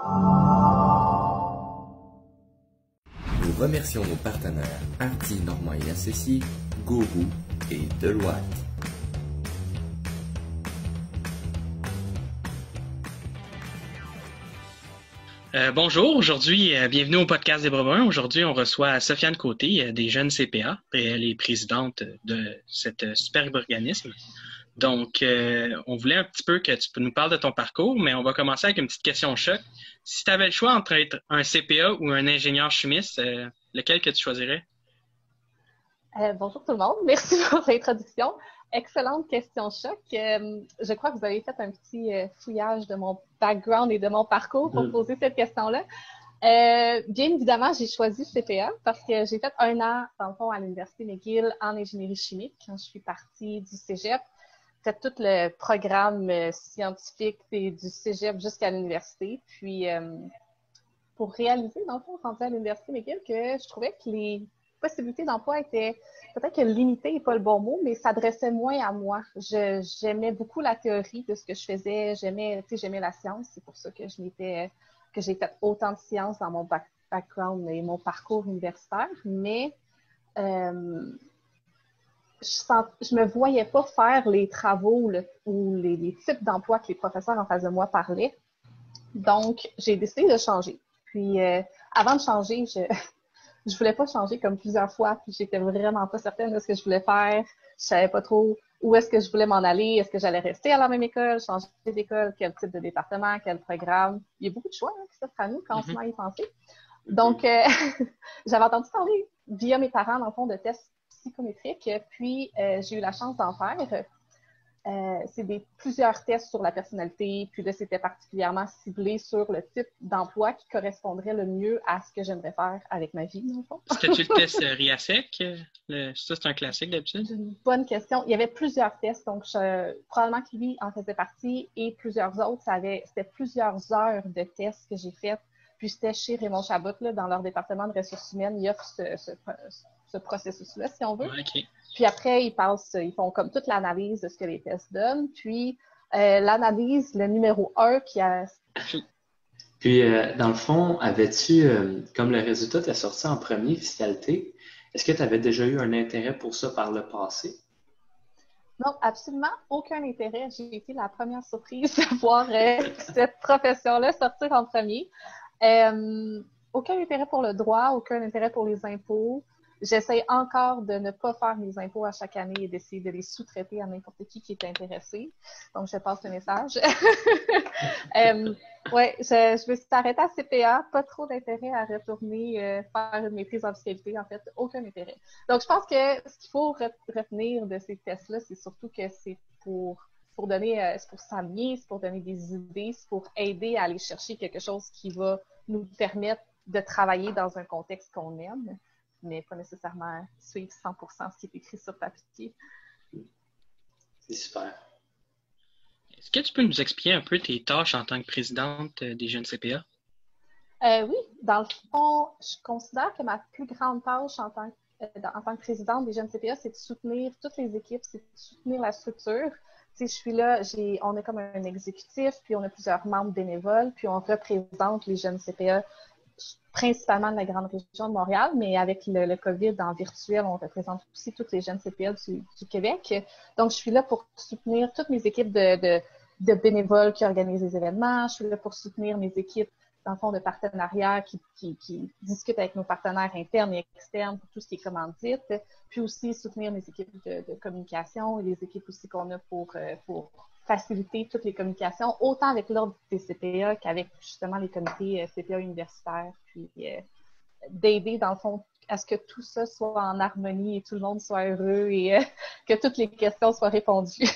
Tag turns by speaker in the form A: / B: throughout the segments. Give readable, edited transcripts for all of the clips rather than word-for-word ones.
A: Nous remercions nos partenaires Arty Normand et Associés, Gourou et Deloitte.
B: Bonjour, aujourd'hui, bienvenue au podcast des Brebins. Aujourd'hui, on reçoit Sofiane Côté, des jeunes CPA, et elle est présidente de cet superbe organisme. Donc, on voulait un petit peu que tu nous parles de ton parcours, mais on va commencer avec une petite question choc. Si tu avais le choix entre être un CPA ou un ingénieur chimiste, lequel que tu choisirais?
C: Bonjour tout le monde, merci pour l'introduction. Excellente question choc. Je crois que vous avez fait un petit fouillage de mon background et de mon parcours pour poser cette question-là. Bien évidemment, j'ai choisi CPA parce que j'ai fait 1 an, dans le fond, à l'Université McGill en ingénierie chimique quand je suis partie du cégep. J'ai fait tout le programme scientifique du cégep jusqu'à l'université. Puis, pour réaliser, dans le fond, rendu à l'Université McGill, que je trouvais que les possibilités d'emploi étaient peut-être que limitées n'est pas le bon mot, mais s'adressaient moins à moi. J'aimais beaucoup la théorie de ce que je faisais. J'aimais la science. C'est pour ça que j'ai fait autant de sciences dans mon background et mon parcours universitaire. Mais je me voyais pas faire les travaux ou les types d'emplois que les professeurs en face de moi parlaient. Donc, j'ai décidé de changer. Puis, avant de changer, je voulais pas changer comme plusieurs fois, puis j'étais vraiment pas certaine de ce que je voulais faire. Je savais pas trop où est-ce que je voulais m'en aller. Est-ce que j'allais rester à la même école, changer d'école, quel type de département, quel programme. Il y a beaucoup de choix qui s'offrent à nous quand on se met à y penser. Donc, j'avais entendu parler via mes parents, dans le fond, de tests psychométriques, puis j'ai eu la chance d'en faire. C'est plusieurs tests sur la personnalité, puis là, c'était particulièrement ciblé sur le type d'emploi qui correspondrait le mieux à ce que j'aimerais faire avec ma vie, dans le fond.
B: C'était-tu le test RIASEC? Ça, c'est un classique d'habitude?
C: C'est une bonne question. Il y avait plusieurs tests, donc probablement que lui en faisait partie et plusieurs autres. C'était plusieurs heures de tests que j'ai faites. Puis c'était chez Raymond Chabot, là, dans leur département de ressources humaines. Il offre ce processus-là, si on veut.
B: Okay.
C: Puis après, ils font comme toute l'analyse de ce que les tests donnent. Puis l'analyse, le numéro 1 qui a...
D: Puis, dans le fond, avais-tu, comme le résultat t'est sorti en premier, fiscalité, est-ce que tu avais déjà eu un intérêt pour ça par le passé?
C: Non, absolument aucun intérêt. J'ai été la première surprise de voir cette profession-là sortir en premier. Aucun intérêt pour le droit, aucun intérêt pour les impôts. J'essaie encore de ne pas faire mes impôts à chaque année et d'essayer de les sous-traiter à n'importe qui est intéressé. Donc, je passe le message. Ouais, je me suis arrêtée à CPA. Pas trop d'intérêt à retourner faire une maîtrise en fiscalité. En fait, aucun intérêt. Donc, je pense que ce qu'il faut retenir de ces tests-là, c'est surtout que c'est pour donner, c'est pour s'amener, c'est pour donner des idées, c'est pour aider à aller chercher quelque chose qui va nous permettre de travailler dans un contexte qu'on aime, mais pas nécessairement suivre 100% ce qui est écrit sur papier.
D: C'est super.
B: Est-ce que tu peux nous expliquer un peu tes tâches en tant que présidente des jeunes CPA?
C: Oui, dans le fond, je considère que ma plus grande tâche en tant que présidente des jeunes CPA, c'est de soutenir toutes les équipes, c'est de soutenir la structure. Tu sais, je suis là, on est comme un exécutif, puis on a plusieurs membres bénévoles, puis on représente les jeunes CPA principalement de la grande région de Montréal, mais avec le COVID en virtuel, on représente aussi toutes les jeunes CPA du Québec. Donc, je suis là pour soutenir toutes mes équipes de bénévoles qui organisent des événements. Je suis là pour soutenir mes équipes, dans le fond, de partenariats qui discutent avec nos partenaires internes et externes pour tout ce qui est commandite. Puis aussi soutenir mes équipes de communication et les équipes aussi qu'on a pour faciliter toutes les communications, autant avec l'ordre des CPA qu'avec justement les comités CPA universitaires, puis d'aider dans le fond à ce que tout ça soit en harmonie et tout le monde soit heureux et que toutes les questions soient répondues.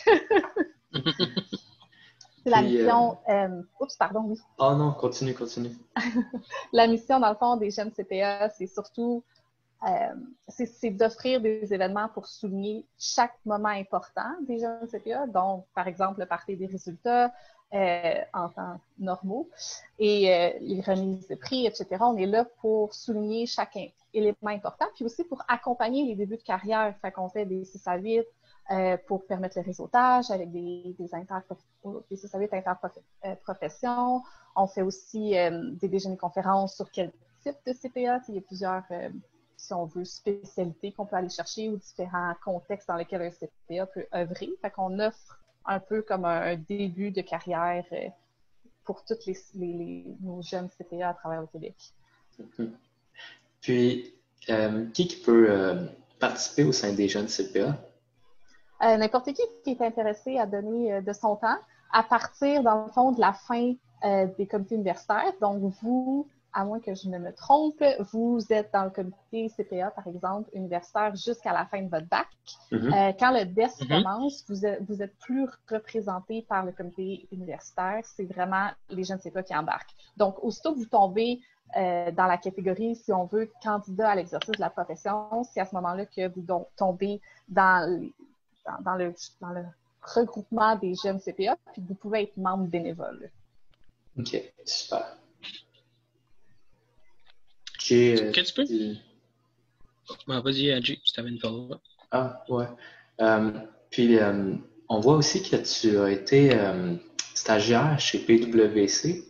C: C'est la mission... Oups, pardon, oui.
D: Oh non, continue.
C: La mission, dans le fond, des jeunes CPA, c'est surtout c'est d'offrir des événements pour souligner chaque moment important des jeunes CPA, donc, par exemple, le party des résultats en temps normaux et les remises de prix, etc. On est là pour souligner chaque élément important, puis aussi pour accompagner les débuts de carrière. Fait qu'on fait des 6 à 8, pour permettre le réseautage avec des sociétés interprofessions. On fait aussi des déjeuners-conférences sur quel type de CPA. Il y a plusieurs, si on veut, spécialités qu'on peut aller chercher ou différents contextes dans lesquels un CPA peut œuvrer. Fait qu'on offre un peu comme un début de carrière pour tous nos jeunes CPA à travers le Québec.
D: Puis, qui peut participer au sein des jeunes CPA?
C: N'importe qui est intéressé à donner de son temps à partir, dans le fond, de la fin des comités universitaires. Donc, vous, à moins que je ne me trompe, vous êtes dans le comité CPA, par exemple, universitaire jusqu'à la fin de votre bac. Quand le DES commence, vous êtes plus représenté par le comité universitaire. C'est vraiment les jeunes CPA qui embarquent. Donc, aussitôt que vous tombez dans la catégorie, si on veut, candidat à l'exercice de la profession, c'est à ce moment-là que vous tombez dans le regroupement des jeunes CPA, puis vous pouvez être membre bénévole.
D: OK, super.
B: Qu'est-ce que tu peux? Vas-y, Adji, si tu avais une follow-up.
D: Ah, ouais. Puis, on voit aussi que tu as été stagiaire chez PwC.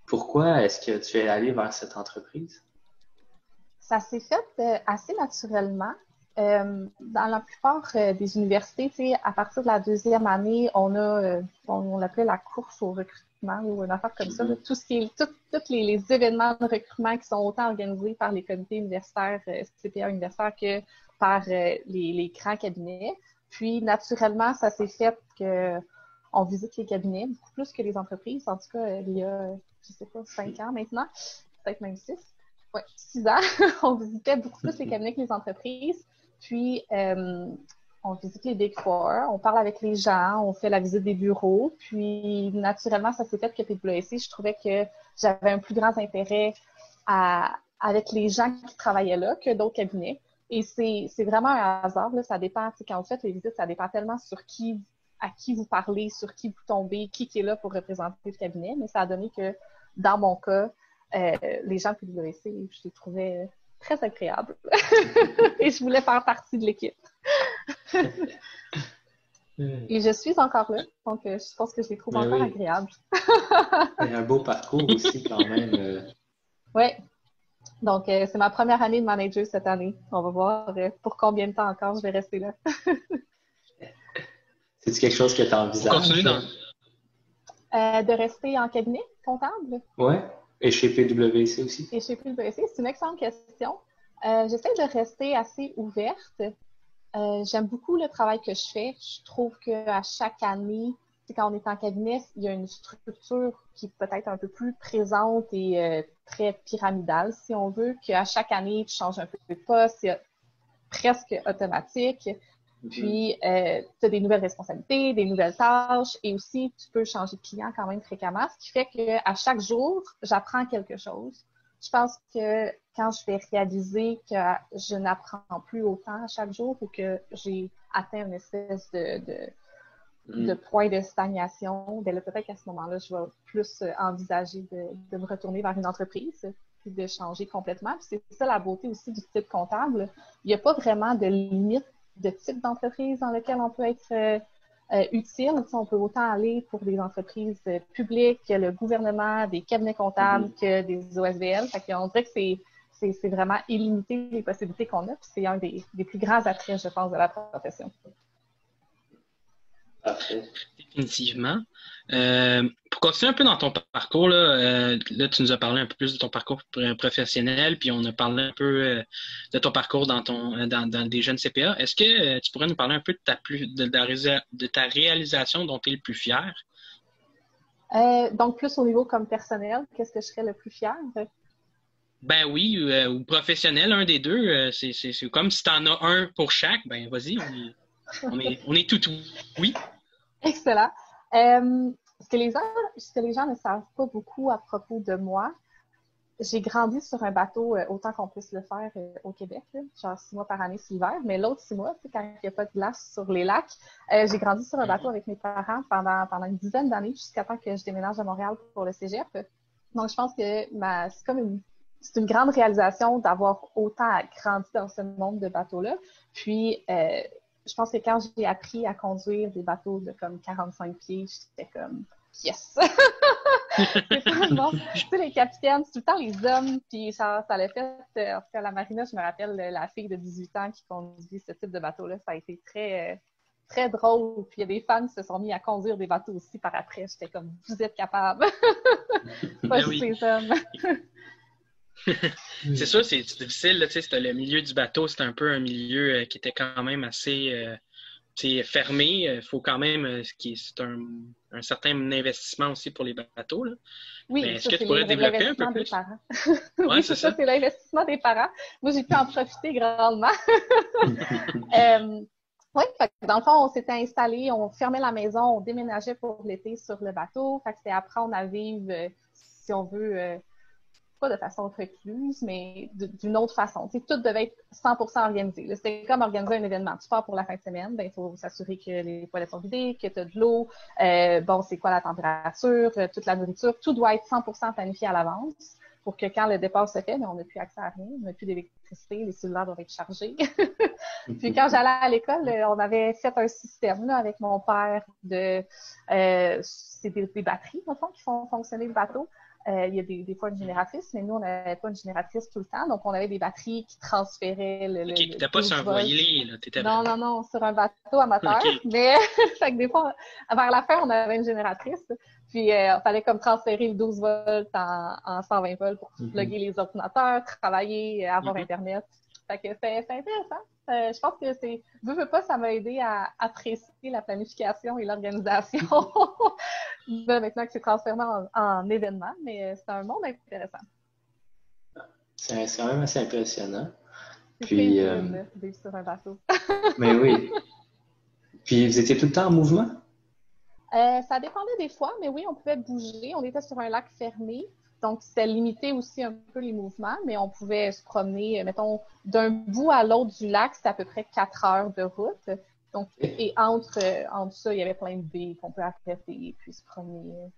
D: Pourquoi est-ce que tu es allé vers cette entreprise?
C: Ça s'est fait assez naturellement. Dans la plupart des universités, à partir de la deuxième année, on l'appelait la course au recrutement ou une affaire comme ça. Tout ce qui est, tous les événements de recrutement qui sont autant organisés par les comités universitaires, CPA universitaires, que par les grands cabinets. Puis, naturellement, ça s'est fait qu'on visite les cabinets, beaucoup plus que les entreprises. En tout cas, il y a, je sais pas, 5 ans maintenant, peut-être même 6. Ouais, 6 ans, on visitait beaucoup plus les cabinets que les entreprises. Puis, on visite les Big Four, on parle avec les gens, on fait la visite des bureaux. Puis, naturellement, ça s'est fait que PwC, je trouvais que j'avais un plus grand intérêt avec les gens qui travaillaient là que d'autres cabinets. Et c'est vraiment un hasard, là, ça dépend, quand vous faites les visites, ça dépend tellement à qui vous parlez, sur qui vous tombez, qui est là pour représenter le cabinet. Mais ça a donné que, dans mon cas, les gens de PwC, je les trouvais très agréables. Et je voulais faire partie de l'équipe. Et je suis encore là, donc je pense que je les trouve encore agréables.
D: C'est un beau parcours aussi quand même.
C: Oui. Donc, c'est ma première année de manager cette année. On va voir pour combien de temps encore je vais rester là.
D: C'est-tu quelque chose que tu envisages?
C: De rester en cabinet comptable?
D: Oui. Et chez PwC aussi?
C: Et chez PwC, c'est une excellente question. J'essaie de rester assez ouverte. J'aime beaucoup le travail que je fais. Je trouve qu'à chaque année, quand on est en cabinet, il y a une structure qui est peut-être un peu plus présente et très pyramidale, si on veut, qu'à chaque année, tu changes un peu de poste, c'est presque automatique. Puis, tu as des nouvelles responsabilités, des nouvelles tâches et aussi, tu peux changer de client quand même fréquemment, ce qui fait qu'à chaque jour, j'apprends quelque chose. Je pense que quand je vais réaliser que je n'apprends plus autant à chaque jour ou que j'ai atteint une espèce de point de stagnation, bien là, peut-être qu'à ce moment-là, je vais plus envisager de me retourner vers une entreprise puis de changer complètement. Puis c'est ça la beauté aussi du titre comptable. Il n'y a pas vraiment de limite de type d'entreprise dans lequel on peut être utile. On peut autant aller pour des entreprises publiques, que le gouvernement, des cabinets comptables, que des OSBL. Fait qu'on dirait que c'est vraiment illimité les possibilités qu'on a. Puis c'est un des plus grands attraits, je pense, de la profession.
D: Parfait.
B: Définitivement. Pour continuer un peu dans ton parcours, là, tu nous as parlé un peu plus de ton parcours professionnel, puis on a parlé un peu de ton parcours dans des jeunes CPA. Est-ce que tu pourrais nous parler un peu de ta réalisation dont tu es le plus fier?
C: Donc, plus au niveau comme personnel, qu'est-ce que je serais le plus fier?
B: Ben oui, ou professionnel, un des deux. C'est comme si tu en as un pour chaque, ben vas-y, on est tout oui.
C: Excellent. Ce que les gens ne savent pas beaucoup à propos de moi, j'ai grandi sur un bateau autant qu'on puisse le faire au Québec, là, genre 6 mois par année c'est l'hiver, mais l'autre 6 mois, quand il n'y a pas de glace sur les lacs, j'ai grandi sur un bateau avec mes parents pendant une dizaine d'années jusqu'à temps que je déménage à Montréal pour le cégep. Donc, je pense que c'est une grande réalisation d'avoir autant grandi dans ce monde de bateaux-là. Puis, je pense que quand j'ai appris à conduire des bateaux de comme 45 pieds, j'étais comme yes! C'est tellement... Tu sais, les capitaines, c'est tout le temps les hommes, puis ça l'a fait... En tout cas, à la marina, je me rappelle la fille de 18 ans qui conduit ce type de bateau-là. Ça a été très, très drôle. Puis il y a des fans qui se sont mis à conduire des bateaux aussi par après. J'étais comme, vous êtes capables. Pas juste les hommes.
B: C'est sûr, c'est difficile. Là, c'était le milieu du bateau, c'était un peu un milieu qui était quand même assez fermé. Il faut quand même... c'est un certain investissement aussi pour les bateaux. Là.
C: Oui,
B: mais est-ce que tu pourrais développer un peu plus?
C: Oui, c'est ça, c'est l'investissement des parents. Moi, j'ai pu en profiter grandement. Oui, dans le fond, on s'était installé, on fermait la maison, on déménageait pour l'été sur le bateau. Fait que c'était apprendre à vivre, si on veut, pas de façon recluse, mais d'une autre façon. Tu sais, tout devait être 100% organisé. C'était comme organiser un événement. Tu pars pour la fin de semaine, ben il faut s'assurer que les toilettes sont vidées, que tu as de l'eau, bon, c'est quoi la température, toute la nourriture. Tout doit être 100% planifié à l'avance pour que quand le départ se fait, ben, on n'a plus accès à rien, on n'a plus d'électricité, les cellulaires doivent être chargés. Puis quand j'allais à l'école, on avait fait un système là, avec mon père c'est des batteries, dans le fond, qui font fonctionner le bateau. Il y a des fois une génératrice, mais nous, on n'avait pas une génératrice tout le temps. Donc, on avait des batteries qui transféraient le.
B: OK, tu n'étais pas sur un voilier, là.
C: Non, sur un bateau amateur. Okay. Mais, fait que des fois, vers la fin, on avait une génératrice. Puis, il fallait comme transférer le 12 volts en 120 volts pour plugger les ordinateurs, travailler, avoir Internet. Fait que c'est intéressant. Je pense que veux pas, ça m'a aidé à apprécier la planification et l'organisation. Maintenant que c'est transformé en événement, mais c'est un monde intéressant.
D: C'est quand même assez impressionnant.
C: C'est vivre sur un bateau.
D: Mais oui. Puis vous étiez tout le temps en mouvement?
C: Ça dépendait des fois, mais oui, on pouvait bouger. On était sur un lac fermé. Donc, c'était limité aussi un peu les mouvements, mais on pouvait se promener, mettons, d'un bout à l'autre du lac, c'était à peu près 4 heures de route. Donc, et entre ça, il y avait plein de baies qu'on peut arrêter, puis se promener,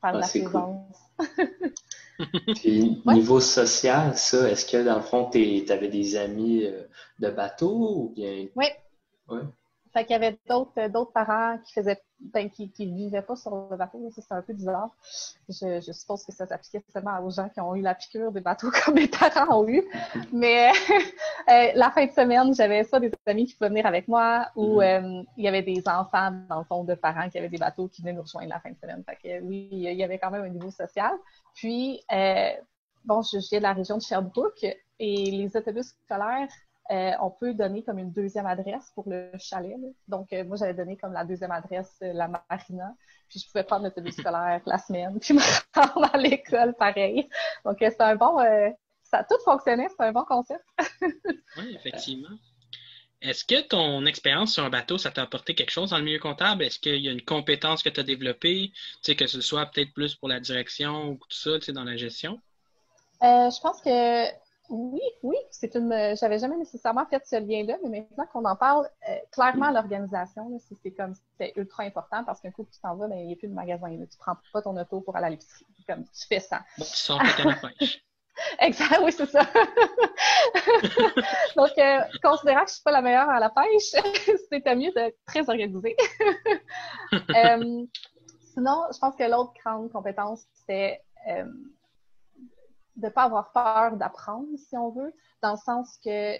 C: faire de la plaisance.
D: Cool. Puis, niveau social, ça, est-ce que dans le fond, tu avais des amis de bateau ou bien?
C: Oui.
D: Ouais.
C: Fait qu'il y avait d'autres parents qui vivaient pas sur le bateau. C'est un peu bizarre. Je suppose que ça s'appliquait seulement aux gens qui ont eu la piqûre des bateaux comme mes parents ont eu. Mais la fin de semaine, j'avais soit des amis qui pouvaient venir avec moi ou il y avait des enfants, dans le fond, de parents qui avaient des bateaux qui venaient nous rejoindre la fin de semaine. Fait que oui, il y avait quand même un niveau social. Puis, je viens de la région de Sherbrooke et les autobus scolaires, on peut donner comme une deuxième adresse pour le chalet. Là. Donc, moi, j'avais donné comme la deuxième adresse, la marina. Puis, je pouvais prendre l'autobus scolaire la semaine, puis me rendre à l'école pareil. Donc, c'est un bon... ça a tout fonctionné, c'est un bon concept.
B: Oui, effectivement. Est-ce que ton expérience sur un bateau, ça t'a apporté quelque chose dans le milieu comptable? Est-ce qu'il y a une compétence que tu as développée, que ce soit peut-être plus pour la direction ou tout ça, dans la gestion?
C: Je pense que oui, j'avais jamais nécessairement fait ce lien-là, mais maintenant qu'on en parle, clairement l'organisation, c'était ultra important parce qu'un coup que tu t'en vas, il n'y a plus de magasin. Là. Tu prends pas ton auto pour aller à l'épicerie. Comme tu fais ça.
B: Bon, tu sors ta canne à pêche.
C: Exact, oui, c'est ça. Donc, considérant que je suis pas la meilleure à la pêche, c'était mieux d'être très organisée. Sinon, je pense que l'autre grande compétence, c'était de ne pas avoir peur d'apprendre, si on veut, dans le sens que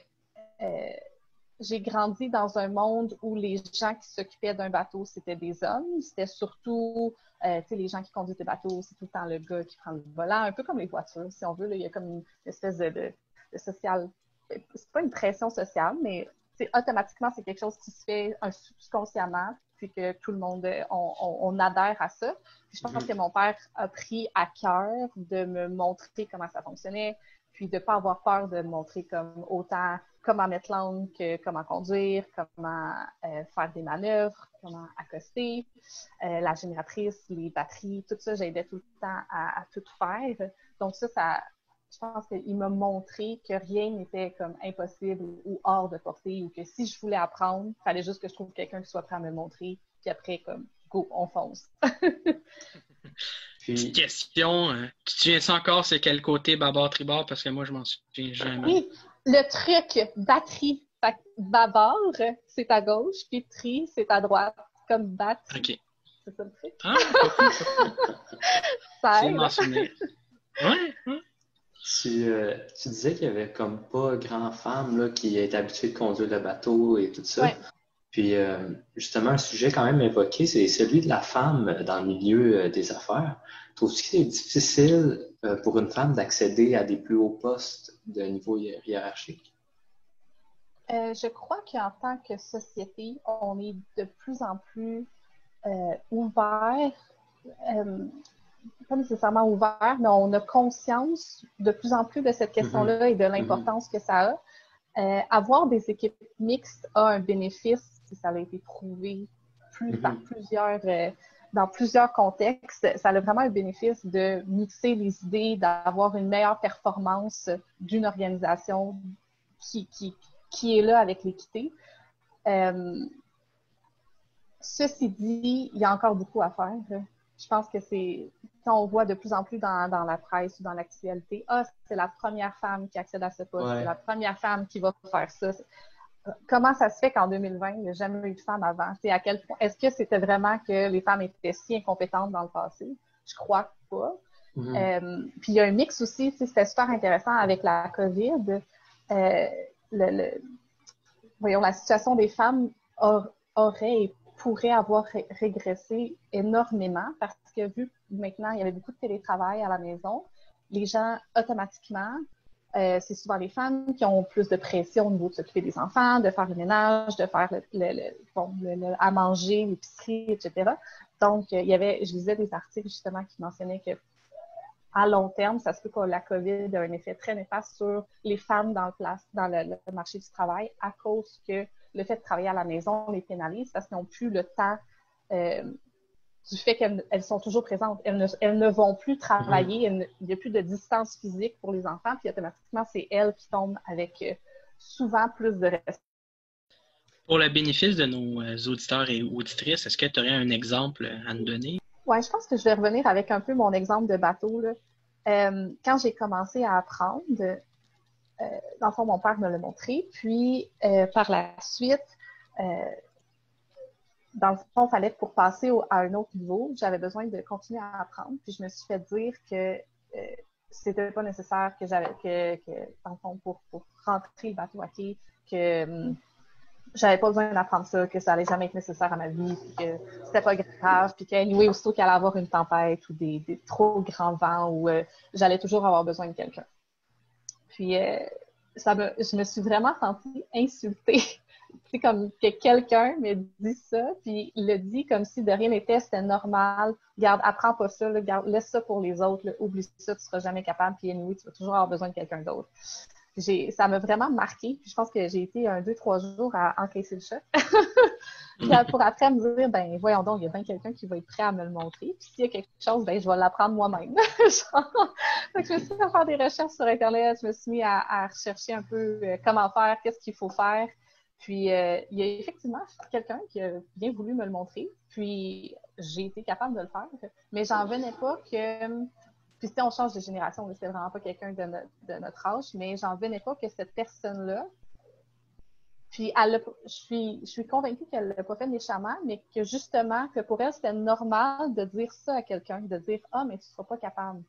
C: j'ai grandi dans un monde où les gens qui s'occupaient d'un bateau, c'était des hommes. C'était surtout, les gens qui conduisent des bateaux, c'est tout le temps le gars qui prend le volant, un peu comme les voitures, si on veut. Là, il y a comme une espèce de social... C'est pas une pression sociale, mais automatiquement, c'est quelque chose qui se fait subconsciemment, puis que tout le monde, on adhère à ça. Puis je pense que mon père a pris à cœur de me montrer comment ça fonctionnait, puis de ne pas avoir peur de me montrer comme autant comment mettre l'angle que comment conduire, comment faire des manœuvres, comment accoster, la génératrice, les batteries, tout ça, j'aidais tout le temps à tout faire. Donc ça je pense qu'il m'a montré que rien n'était comme impossible ou hors de portée, ou que si je voulais apprendre, il fallait juste que je trouve quelqu'un qui soit prêt à me montrer, puis après, comme, go, on fonce.
B: Petite question, tu te souviens encore c'est quel côté bâbord tribord, parce que moi je m'en souviens jamais.
C: Oui, le truc batterie, Fait que bavard, c'est à gauche, puis tri, c'est à droite, comme battre.
B: OK.
C: C'est ça le truc.
B: Ah, pas cool.
C: Ça
B: Faut
C: aide.
B: m'en souvenir. Ouais.
D: Tu disais qu'il y avait comme pas grand-femme là, qui est habituée de conduire le bateau et tout ça.
C: Ouais.
D: Puis justement, un sujet quand même évoqué, c'est celui de la femme dans le milieu des affaires. Trouves-tu que c'est difficile pour une femme d'accéder à des plus hauts postes de niveau hiérarchique?
C: Je crois qu'en tant que société, on est de plus en plus ouvert, pas nécessairement ouvert, mais on a conscience de plus en plus de cette question-là et de l'importance que ça a. Avoir des équipes mixtes a un bénéfice, si ça a été prouvé par dans plusieurs contextes. Ça a vraiment un bénéfice de mixer les idées, d'avoir une meilleure performance d'une organisation qui est là avec l'équité. Ceci dit, il y a encore beaucoup à faire. Je pense que quand on voit de plus en plus dans la presse ou dans l'actualité, c'est la première femme qui accède à ce poste, c'est la première femme qui va faire ça. Comment ça se fait qu'en 2020, il n'y a jamais eu de femme avant? À quel point, est-ce que c'était vraiment que les femmes étaient si incompétentes dans le passé? Je crois pas. Puis il y a un mix aussi, c'était super intéressant avec la COVID. La situation des femmes aurait et pourrait avoir régressé énormément parce que vu que maintenant, il y avait beaucoup de télétravail à la maison, les gens, automatiquement, c'est souvent les femmes qui ont plus de pression au niveau de s'occuper des enfants, de faire le ménage, de faire à manger, l'épicerie, etc. Donc, je lisais des articles justement qui mentionnaient que à long terme, ça se peut que la COVID a un effet très néfaste sur les femmes dans le marché du travail à cause que le fait de travailler à la maison les pénalise parce qu'elles n'ont plus le temps du fait qu'elles sont toujours présentes. Elles ne vont plus travailler, il n'y a plus de distance physique pour les enfants, puis automatiquement, c'est elles qui tombent avec souvent plus de respect.
B: Pour le bénéfice de nos auditeurs et auditrices, est-ce que tu aurais un exemple à nous donner?
C: Oui, je pense que je vais revenir avec un peu mon exemple de bateau. Là. Quand j'ai commencé à apprendre, dans le fond, mon père me l'a montré, puis par la suite, dans le fond, il fallait que pour passer à un autre niveau, j'avais besoin de continuer à apprendre, puis je me suis fait dire que c'était pas nécessaire que dans le fond, pour rentrer le bateau à quai, que j'avais pas besoin d'apprendre ça, que ça allait jamais être nécessaire à ma vie, puis que c'était pas grave, puis qu'anyway, aussitôt qu'il allait avoir une tempête ou des trop grands vents, ou j'allais toujours avoir besoin de quelqu'un. Puis je me suis vraiment sentie insultée. C'est comme que quelqu'un me dit ça, puis il le dit comme si de rien n'était, c'était normal. Garde, apprends pas ça, là, garde, laisse ça pour les autres, là, oublie ça, tu seras jamais capable, puis anyway, tu vas toujours avoir besoin de quelqu'un d'autre. Ça m'a vraiment marqué, puis je pense que j'ai été 2-3 jours à encaisser le choc. Puis pour après me dire, ben voyons donc, il y a bien quelqu'un qui va être prêt à me le montrer, puis s'il y a quelque chose, ben je vais l'apprendre moi-même. Donc, je me suis mis à faire des recherches sur Internet, je me suis mis à rechercher un peu comment faire, qu'est-ce qu'il faut faire. Puis, il y a effectivement quelqu'un qui a bien voulu me le montrer. Puis, j'ai été capable de le faire. Mais j'en venais pas que... Puis, on change de génération. C'est vraiment pas quelqu'un de notre âge. Mais j'en venais pas que cette personne-là... Puis, je suis convaincue qu'elle l'a pas fait méchamment, mais que justement, que pour elle, c'était normal de dire ça à quelqu'un. De dire « Ah, mais tu seras pas capable. »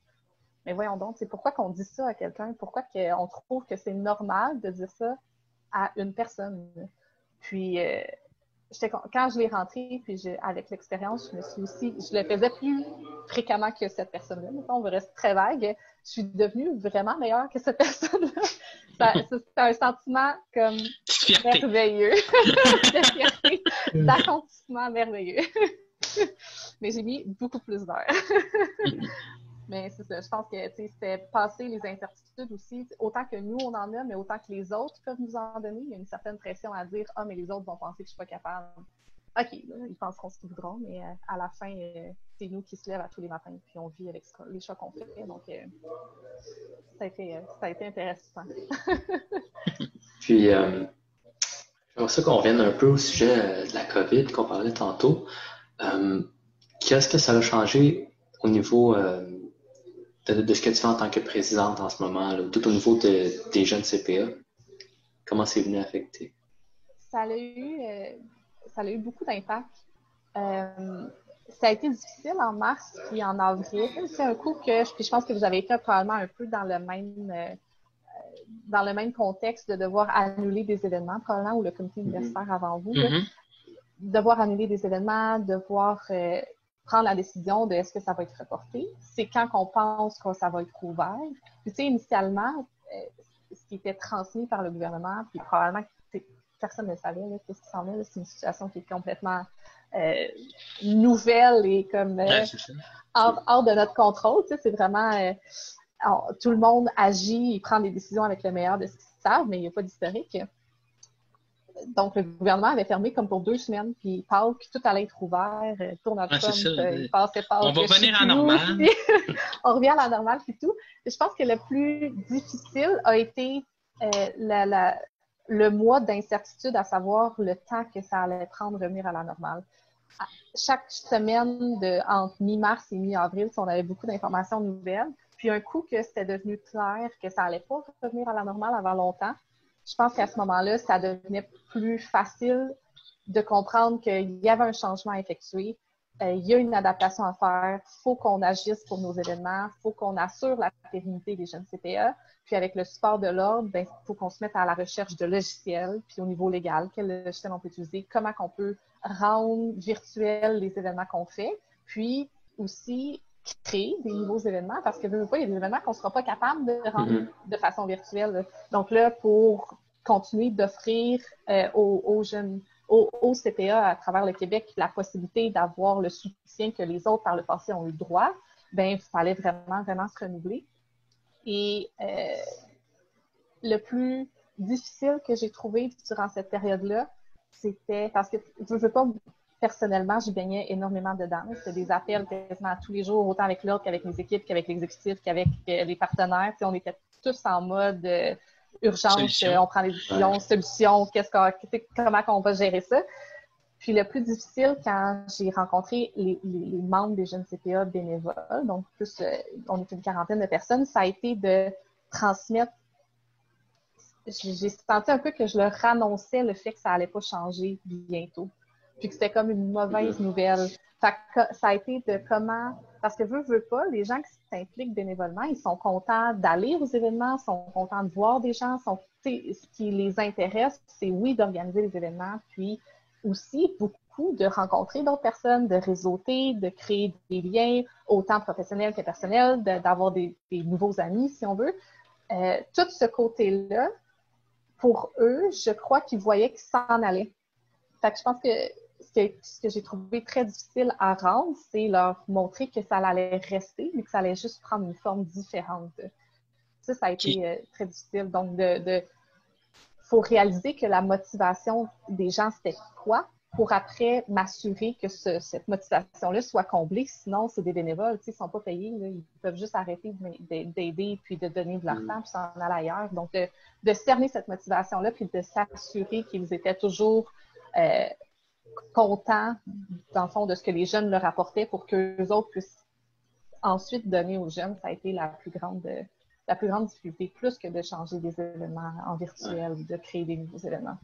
C: Mais voyons donc, c'est pourquoi qu'on dit ça à quelqu'un? Pourquoi qu'on trouve que c'est normal de dire ça à une personne. Puis, quand je l'ai rentré, puis avec l'expérience, je le faisais plus fréquemment que cette personne-là. On va rester très vague. Je suis devenue vraiment meilleure que cette personne-là. C'est un sentiment comme merveilleux. De fierté, d'accomplissement merveilleux. Mais j'ai mis beaucoup plus d'heures. Mais c'est ça, je pense que c'était passer les incertitudes aussi, autant que nous on en a, mais autant que les autres peuvent nous en donner. Il y a une certaine pression à dire « Ah, mais les autres vont penser que je suis pas capable. » OK, là, ils penseront ce qu'ils voudront, mais à la fin, c'est nous qui se lèvent à tous les matins, puis on vit avec les choix qu'on fait. Donc, ça a été intéressant.
D: Puis, j'aimerais ça qu'on revienne un peu au sujet de la COVID qu'on parlait tantôt. Qu'est-ce que ça a changé au niveau de ce que tu fais en tant que présidente en ce moment, là, tout au niveau des jeunes CPA? Comment c'est venu affecter?
C: ça a eu beaucoup d'impact. Ça a été difficile en mars puis en avril. C'est un coup puis je pense que vous avez été probablement un peu dans le même contexte de devoir annuler des événements, probablement, ou le comité universitaire avant vous, devoir annuler des événements, devoir prendre la décision de est-ce que ça va être reporté. C'est quand qu'on pense que ça va être ouvert. Puis, tu sais, initialement, ce qui était transmis par le gouvernement, puis probablement personne ne savait qu'est-ce qui s'en est. C'est une situation qui est complètement nouvelle et comme hors de notre contrôle. Tu sais, c'est vraiment tout le monde agit, il prend des décisions avec le meilleur de ce qu'ils savent, mais il n'y a pas d'historique. Donc, le gouvernement avait fermé comme pour 2 semaines, puis Pâques, tout allait être ouvert, Donald Trump, il passait Pâques.
B: On va revenir à la normale.
C: On revient à la normale, puis tout. Je pense que le plus difficile a été le mois d'incertitude, à savoir le temps que ça allait prendre de revenir à la normale. Chaque semaine entre mi-mars et mi-avril, on avait beaucoup d'informations nouvelles. Puis un coup que c'était devenu clair que ça allait pas revenir à la normale avant longtemps, je pense qu'à ce moment-là, ça devenait plus facile de comprendre qu'il y avait un changement à effectuer. Il y a une adaptation à faire. Il faut qu'on agisse pour nos événements. Il faut qu'on assure la pérennité des jeunes CPA. Puis avec le support de l'ordre, il faut qu'on se mette à la recherche de logiciels. Puis au niveau légal, quel logiciel on peut utiliser, comment qu'on peut rendre virtuels les événements qu'on fait. Puis aussi créer des nouveaux événements, parce que, il y a des événements qu'on ne sera pas capable de rendre de façon virtuelle. Donc là, pour continuer d'offrir aux jeunes, aux CPA à travers le Québec, la possibilité d'avoir le soutien que les autres par le passé ont eu droit, il fallait vraiment, vraiment se renouveler. Et le plus difficile que j'ai trouvé durant cette période-là, c'était parce que je veux pas. Personnellement, je baignais énormément dedans. C'était des appels quasiment tous les jours, autant avec l'ordre qu'avec mes équipes, qu'avec l'exécutif, qu'avec les partenaires. T'sais, on était tous en mode urgence, on prend des décisions, solutions, comment on va gérer ça. Puis le plus difficile, quand j'ai rencontré les membres des jeunes CPA bénévoles, donc plus, on est une quarantaine de personnes, ça a été de transmettre. J'ai senti un peu que je leur annonçais le fait que ça allait pas changer bientôt. Puis que c'était comme une mauvaise nouvelle. Fait que ça a été de comment... Parce que veut pas, les gens qui s'impliquent bénévolement, ils sont contents d'aller aux événements, sont contents de voir des gens. Ce qui les intéresse, c'est oui, d'organiser les événements, puis aussi beaucoup de rencontrer d'autres personnes, de réseauter, de créer des liens, autant professionnels que personnels, d'avoir des nouveaux amis, si on veut. Tout ce côté-là, pour eux, je crois qu'ils voyaient qu'ils s'en allaient. Fait que je pense que ce que j'ai trouvé très difficile à rendre, c'est leur montrer que ça allait rester, mais que ça allait juste prendre une forme différente. Ça a été très difficile. Donc, faut réaliser que la motivation des gens, c'était quoi? Pour après m'assurer que cette motivation-là soit comblée. Sinon, c'est des bénévoles, ils ne sont pas payés. Là, ils peuvent juste arrêter d'aider puis de donner de leur temps puis s'en aller ailleurs. Donc, de cerner cette motivation-là puis de s'assurer qu'ils étaient toujours contents, dans le fond, de ce que les jeunes leur apportaient pour qu'eux autres puissent ensuite donner aux jeunes, ça a été la plus grande difficulté, plus que de changer des événements en virtuel ou de créer des nouveaux événements.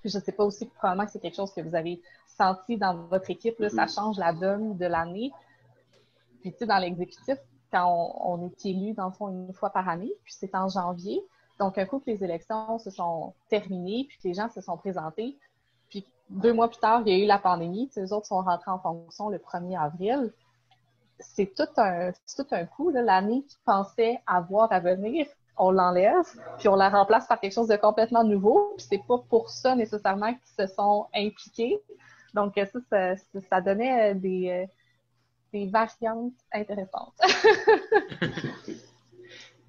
C: Puis je ne sais pas aussi, probablement que c'est quelque chose que vous avez senti dans votre équipe, là, ça change la donne de l'année. Puis tu sais, dans l'exécutif, quand on est élu, dans le fond, une fois par année, puis c'est en janvier. Donc, un coup que les élections se sont terminées, puis que les gens se sont présentés, puis 2 mois plus tard, il y a eu la pandémie. Les autres sont rentrés en fonction le 1er avril. C'est tout un coup. L'année qu'ils pensaient avoir à venir, on l'enlève, puis on la remplace par quelque chose de complètement nouveau. Puis c'est pas pour ça nécessairement qu'ils se sont impliqués. Donc ça donnait des variantes intéressantes.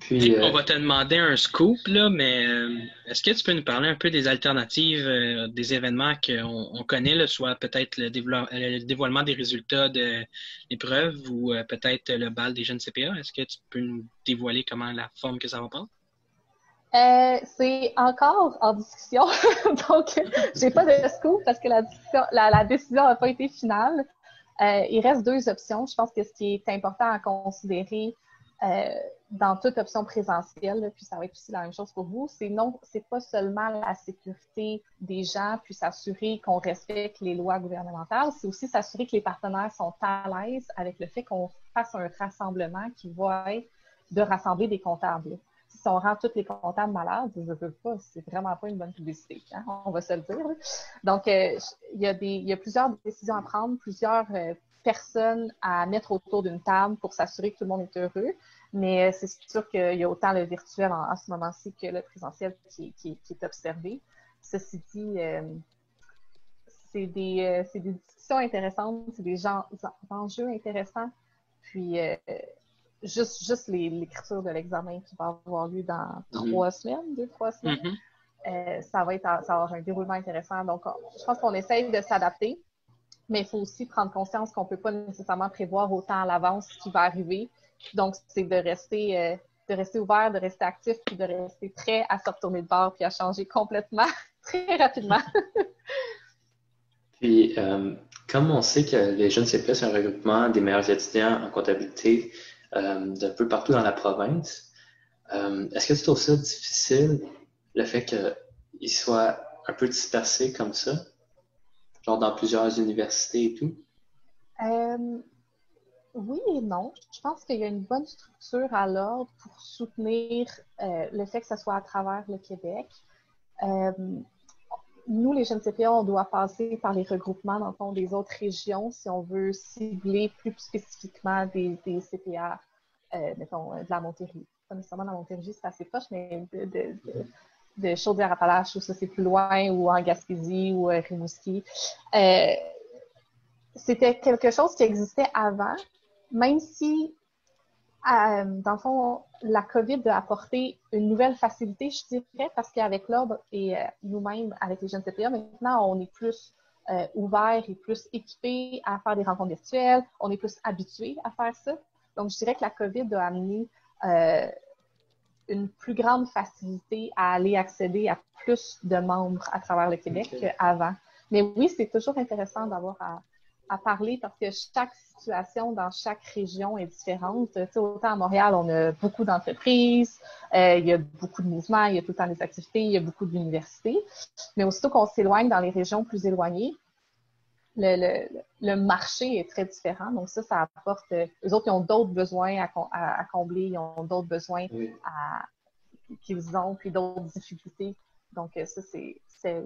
B: Puis, on va te demander un scoop, là, mais est-ce que tu peux nous parler un peu des alternatives des événements qu'on connaît, là, soit peut-être le dévoilement des résultats de l'épreuve ou peut-être le bal des jeunes CPA? Est-ce que tu peux nous dévoiler comment la forme que ça va prendre?
C: C'est encore en discussion, donc j'ai pas de scoop parce que la décision n'a pas été finale. Il reste 2 options. Je pense que ce qui est important à considérer, dans toute option présentielle, là, puis ça va être aussi la même chose pour vous, c'est pas seulement la sécurité des gens, puis s'assurer qu'on respecte les lois gouvernementales, c'est aussi s'assurer que les partenaires sont à l'aise avec le fait qu'on fasse un rassemblement qui va être de rassembler des comptables. Si on rend tous les comptables malades, je veux pas, c'est vraiment pas une bonne publicité, hein? On va se le dire. Donc, il y a plusieurs décisions à prendre, plusieurs personnes à mettre autour d'une table pour s'assurer que tout le monde est heureux. Mais c'est sûr qu'il y a autant le virtuel en ce moment-ci que le présentiel qui est observé. Ceci dit, c'est des discussions intéressantes, c'est des enjeux intéressants. Puis, juste l'écriture de l'examen qui va avoir lieu dans 3 semaines, 2-3 semaines, ça va avoir un déroulement intéressant. Donc, je pense qu'on essaye de s'adapter, mais il faut aussi prendre conscience qu'on ne peut pas nécessairement prévoir autant à l'avance ce qui va arriver. Donc, c'est de rester ouvert, de rester actif, puis de rester prêt à se retourner de bord, puis à changer complètement, très rapidement.
D: Puis, comme on sait que les Jeunes CPA, c'est un regroupement des meilleurs étudiants en comptabilité d'un peu partout dans la province, est-ce que tu trouves ça difficile, le fait qu'ils soient un peu dispersés comme ça, genre dans plusieurs universités et tout?
C: Oui et non. Je pense qu'il y a une bonne structure à l'ordre pour soutenir le fait que ce soit à travers le Québec. Nous, les jeunes CPA, on doit passer par les regroupements, dans le fond, des autres régions si on veut cibler plus spécifiquement des CPA, mettons, de la Montérégie. Pas nécessairement de la Montérégie, c'est assez proche, mais de Chaudière-Appalaches, où ça c'est plus loin, ou en Gaspésie, ou Rimouski. C'était quelque chose qui existait avant, même si, dans le fond, la COVID a apporté une nouvelle facilité, je dirais, parce qu'avec l'Ordre et nous-mêmes, avec les jeunes CPA, maintenant, on est plus ouverts et plus équipés à faire des rencontres virtuelles, on est plus habitués à faire ça. Donc, je dirais que la COVID a amené une plus grande facilité à aller accéder à plus de membres à travers le Québec qu'avant. Mais oui, c'est toujours intéressant d'avoir à parler parce que chaque situation dans chaque région est différente. Tu sais, autant à Montréal, on a beaucoup d'entreprises, il y a beaucoup de mouvements, il y a tout le temps des activités, il y a beaucoup d'universités. Mais aussitôt qu'on s'éloigne dans les régions plus éloignées, le marché est très différent. Donc ça apporte... eux autres, ils ont d'autres besoins à combler, ils ont d'autres besoins qu'ils ont, puis d'autres difficultés. Donc ça, c'est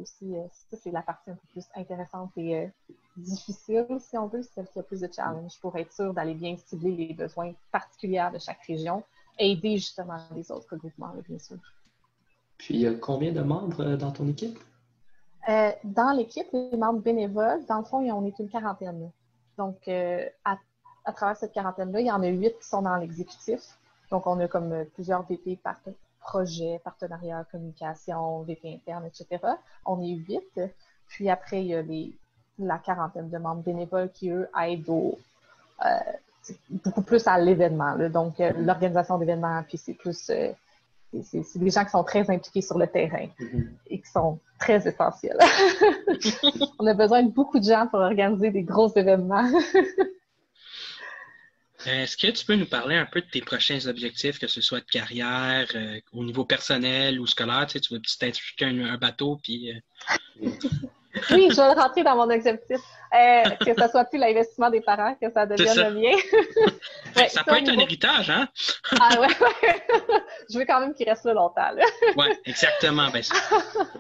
C: aussi ça, c'est la partie un peu plus intéressante et difficile, si on veut, c'est celle qui a plus de challenge pour être sûr d'aller bien cibler les besoins particuliers de chaque région et aider justement les autres regroupements, bien sûr.
D: Puis, il y a combien de membres dans ton équipe?
C: Dans l'équipe, les membres bénévoles, dans le fond, on est une quarantaine. Donc, à travers cette quarantaine-là, il y en a 8 qui sont dans l'exécutif. Donc, on a comme plusieurs VP par projet, partenariat, communication, VP interne, etc. On est 8. Puis après, il y a la quarantaine de membres bénévoles qui, eux, aident beaucoup plus à l'événement. Donc, l'organisation d'événements, puis c'est plus... c'est des gens qui sont très impliqués sur le terrain et qui sont très essentiels. On a besoin de beaucoup de gens pour organiser des gros événements.
B: Est-ce que tu peux nous parler un peu de tes prochains objectifs, que ce soit de carrière, au niveau personnel ou scolaire? Tu sais, tu veux t'instruire un bateau, puis...
C: Oui, je vais le rentrer dans mon objectif. Que ça soit plus l'investissement des parents, que ça devienne le mien.
B: Ouais, ça peut être un héritage, hein?
C: Ah ouais. Je veux quand même qu'il reste là longtemps. Là.
B: Ouais, exactement. Ben,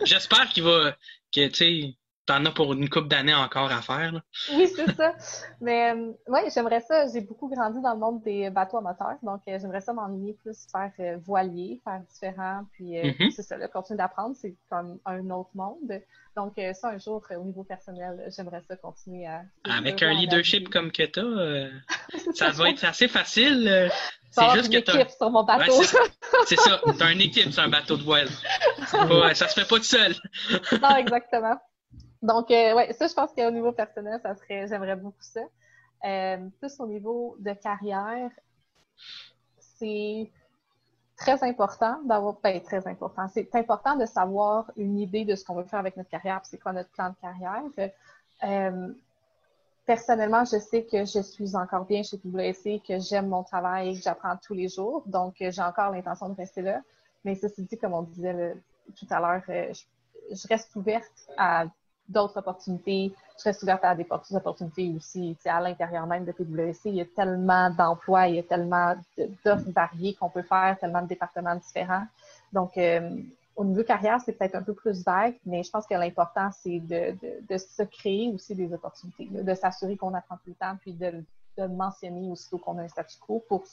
B: j'espère que tu sais, t'en as pour une couple d'années encore à faire. Là.
C: Oui, c'est ça. Mais ouais, j'aimerais ça. J'ai beaucoup grandi dans le monde des bateaux à moteur, donc j'aimerais ça m'enligner plus faire voilier, faire différent, puis c'est ça, là, continuer d'apprendre, c'est comme un autre monde. Donc ça, un jour, au niveau personnel, j'aimerais ça continuer à...
B: Avec un leadership comme que t'as, ça va être assez facile.
C: C'est juste que t'as une équipe sur mon bateau.
B: Ouais, c'est ça, t'as une équipe sur un bateau de voile. Ça se fait pas tout seul.
C: Non, exactement. Donc, ouais, ça, je pense qu'au niveau personnel, j'aimerais beaucoup ça. Plus au niveau de carrière, c'est très important très important. C'est important de savoir une idée de ce qu'on veut faire avec notre carrière, puis c'est quoi notre plan de carrière. personnellement, je sais que je suis encore bien chez PwC, que j'aime mon travail et que j'apprends tous les jours. Donc, j'ai encore l'intention de rester là. Mais ceci dit, comme on disait tout à l'heure, je reste ouverte à d'autres opportunités. Je reste ouverte à des opportunités aussi. À l'intérieur même de PwC, il y a tellement d'emplois, il y a tellement d'offres variées qu'on peut faire, tellement de départements différents. Donc, au niveau carrière, c'est peut-être un peu plus vague, mais je pense que l'important, c'est de se créer aussi des opportunités, de s'assurer qu'on apprend tout le temps, puis de mentionner aussitôt qu'on a un statu quo pour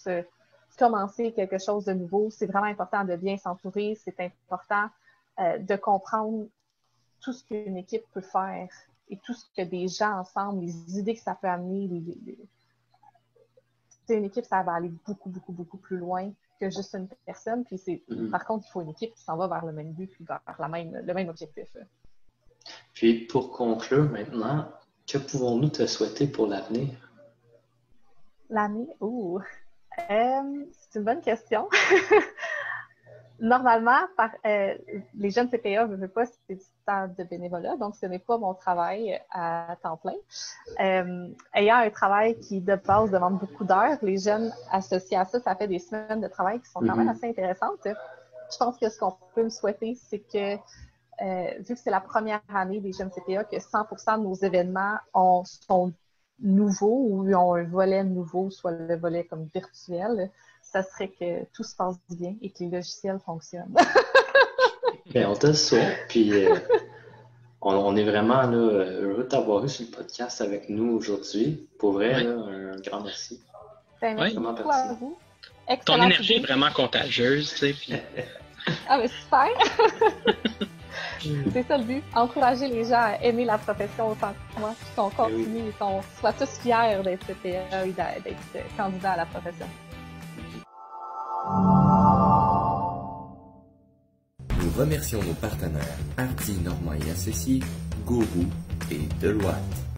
C: commencer quelque chose de nouveau. C'est vraiment important de bien s'entourer, c'est important de comprendre tout ce qu'une équipe peut faire et tout ce que des gens ensemble, les idées que ça peut amener. Une équipe, ça va aller beaucoup, beaucoup, beaucoup plus loin que juste une personne. Puis par contre, il faut une équipe qui s'en va vers le même but puis vers le même objectif.
D: Puis pour conclure maintenant, que pouvons-nous te souhaiter pour l'avenir?
C: L'avenir? C'est une bonne question. Normalement, les jeunes CPA ne veulent pas, c'est du temps de bénévolat, donc ce n'est pas mon travail à temps plein. Ayant un travail qui, de base, demande beaucoup d'heures, les jeunes associés à ça, ça fait des semaines de travail qui sont quand même assez intéressantes. Je pense que ce qu'on peut me souhaiter, c'est que, vu que c'est la première année des jeunes CPA, que 100% de nos événements sont nouveaux ou ont un volet nouveau, soit le volet comme virtuel, ça serait que tout se passe bien et que les logiciels fonctionnent.
D: Bien, on te le souhaite, puis on est vraiment là, heureux de t'avoir eu sur le podcast avec nous aujourd'hui. Pour vrai, là, un grand merci.
C: Merci beaucoup à vous.
B: Ton énergie est vraiment contagieuse, tu sais. Puis...
C: Ah, mais super! C'est ça le but, encourager les gens à aimer la profession autant que moi, puis qu'on continue et qu'on soit tous fiers d'être CPA et d'être candidats à la profession.
A: Nous remercions nos partenaires Hardy, Normand et Associés, Gourou et Deloitte.